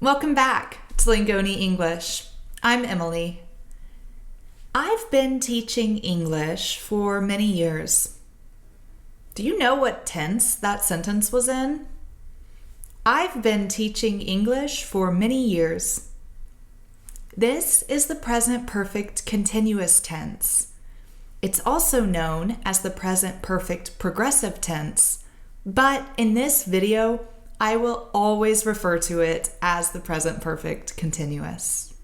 Welcome back to Lingoni English. I'm Emily. I've been teaching English for many years. Do you know what tense that sentence was in? I've been teaching English for many years. This is the present perfect continuous tense. It's also known as the present perfect progressive tense, but in this video, I will always refer to it as the present perfect continuous.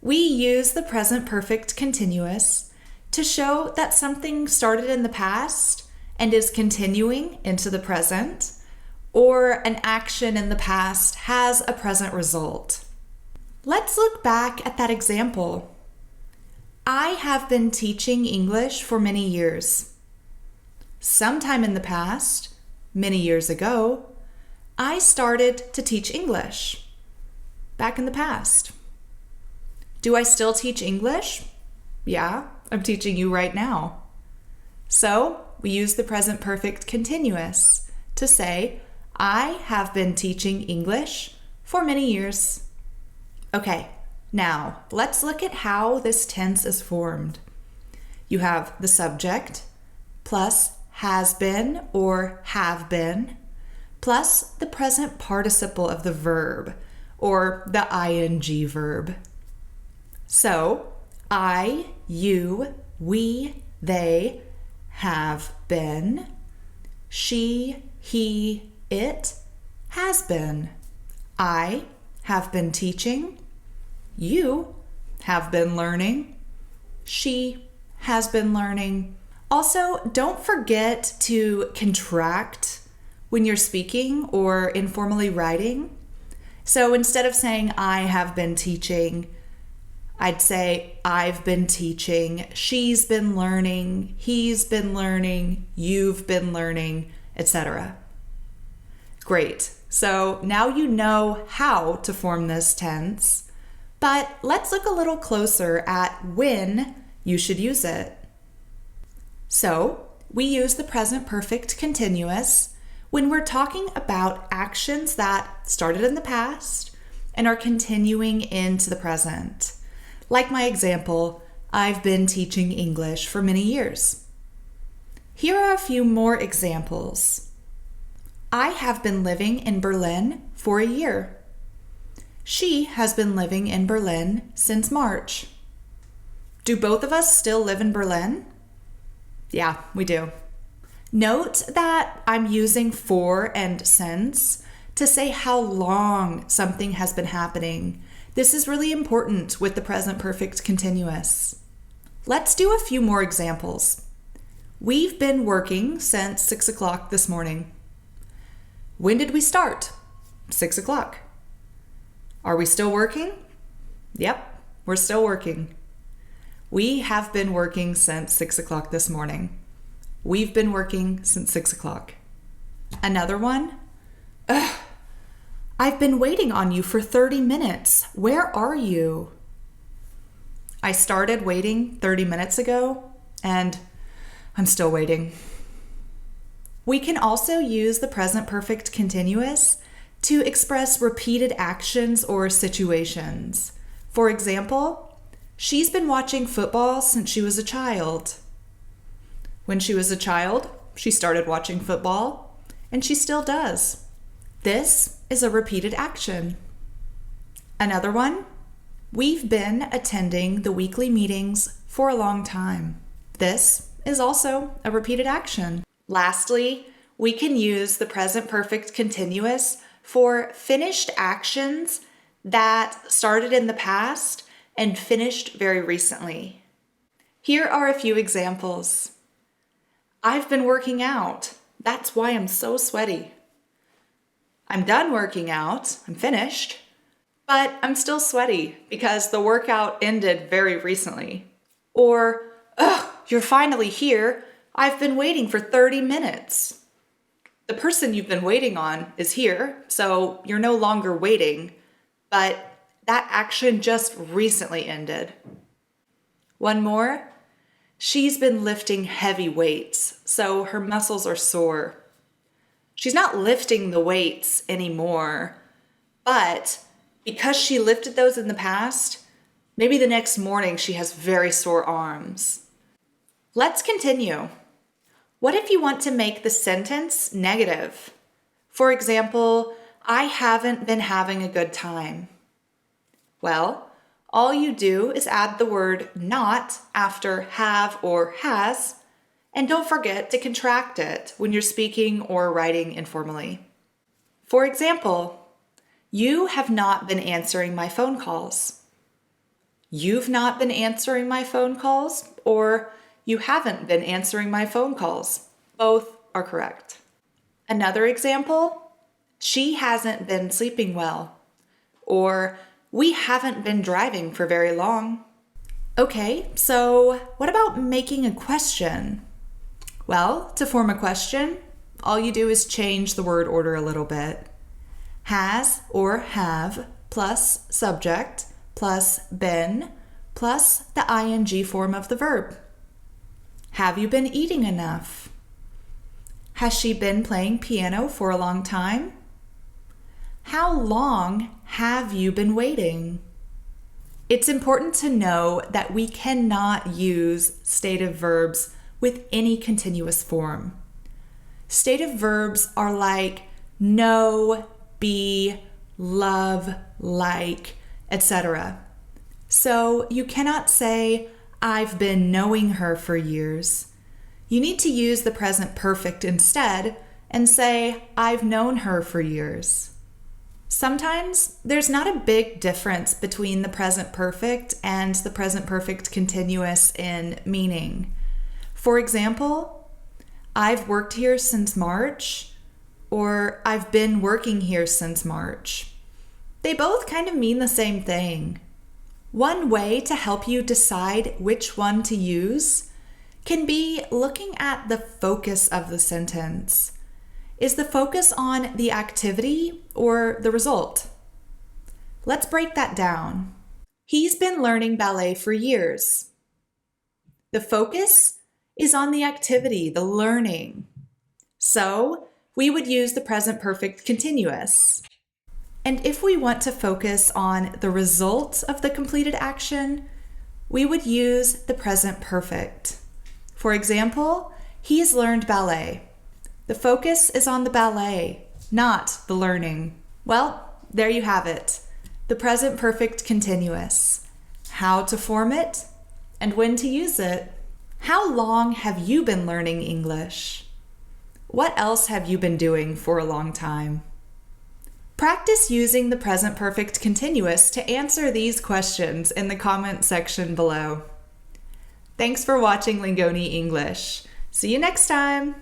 We use the present perfect continuous to show that something started in the past and is continuing into the present, or an action in the past has a present result. Let's look back at that example. I have been teaching English for many years. Sometime in the past, many years ago, I started to teach English. Back in the past. Do I still teach English? Yeah, I'm teaching you right now. So, we use the present perfect continuous to say, I have been teaching English for many years. Okay, now let's look at how this tense is formed. You have the subject plus has been or have been plus the present participle of the verb or the ing verb. So, I, you, we, they have been. She, he, it has been. I have been teaching. You have been learning. She has been learning. Also, don't forget to contract when you're speaking or informally writing. So instead of saying I have been teaching, I'd say I've been teaching, she's been learning, he's been learning, you've been learning, etc. Great. So now you know how to form this tense, but let's look a little closer at when you should use it. So we use the present perfect continuous when we're talking about actions that started in the past and are continuing into the present. Like my example, I've been teaching English for many years. Here are a few more examples. I have been living in Berlin for a year. She has been living in Berlin since March. Do both of us still live in Berlin? Yeah, we do. Note that I'm using for and since to say how long something has been happening. This is really important with the present perfect continuous. Let's do a few more examples. We've been working since 6 o'clock this morning. When did we start? 6 o'clock. Are we still working? Yep, we're still working. We have been working since 6 o'clock this morning. We've been working since 6 o'clock. Another one? I've been waiting on you for 30 minutes. Where are you? I started waiting 30 minutes ago, and I'm still waiting. We can also use the present perfect continuous to express repeated actions or situations. For example, she's been watching football since she was a child. When she was a child, she started watching football, and she still does. This is a repeated action. Another one, we've been attending the weekly meetings for a long time. This is also a repeated action. Lastly, we can use the present perfect continuous for finished actions that started in the past and finished very recently. Here are a few examples. I've been working out. That's why I'm so sweaty. I'm done working out. I'm finished. But I'm still sweaty because the workout ended very recently. Or, you're finally here. I've been waiting for 30 minutes. The person you've been waiting on is here, so you're no longer waiting, but That action just recently ended. One more. She's been lifting heavy weights, so her muscles are sore. She's not lifting the weights anymore, but because she lifted those in the past, maybe the next morning she has very sore arms. Let's continue. What if you want to make the sentence negative? For example, I haven't been having a good time. Well, all you do is add the word not after have or has, and don't forget to contract it when you're speaking or writing informally. For example, you have not been answering my phone calls. You've not been answering my phone calls, or you haven't been answering my phone calls. Both are correct. Another example, she hasn't been sleeping well, or we haven't been driving for very long. Okay, so what about making a question? Well, to form a question, all you do is change the word order a little bit. Has or have plus subject plus been plus the ing form of the verb. Have you been eating enough? Has she been playing piano for a long time? How long have you been waiting? It's important to know that we cannot use stative verbs with any continuous form. Stative verbs are like know, be, love, like, etc. So you cannot say, I've been knowing her for years. You need to use the present perfect instead and say, I've known her for years. Sometimes there's not a big difference between the present perfect and the present perfect continuous in meaning. For example, I've worked here since March, or I've been working here since March. They both kind of mean the same thing. One way to help you decide which one to use can be looking at the focus of the sentence. Is the focus on the activity or the result? Let's break that down. He's been learning ballet for years. The focus is on the activity, the learning. So we would use the present perfect continuous. And if we want to focus on the result of the completed action, we would use the present perfect. For example, he's learned ballet. The focus is on the ballet, not the learning. Well, there you have it. The present perfect continuous. How to form it and when to use it. How long have you been learning English? What else have you been doing for a long time? Practice using the present perfect continuous to answer these questions in the comment section below. Thanks for watching Lingoni English. See you next time!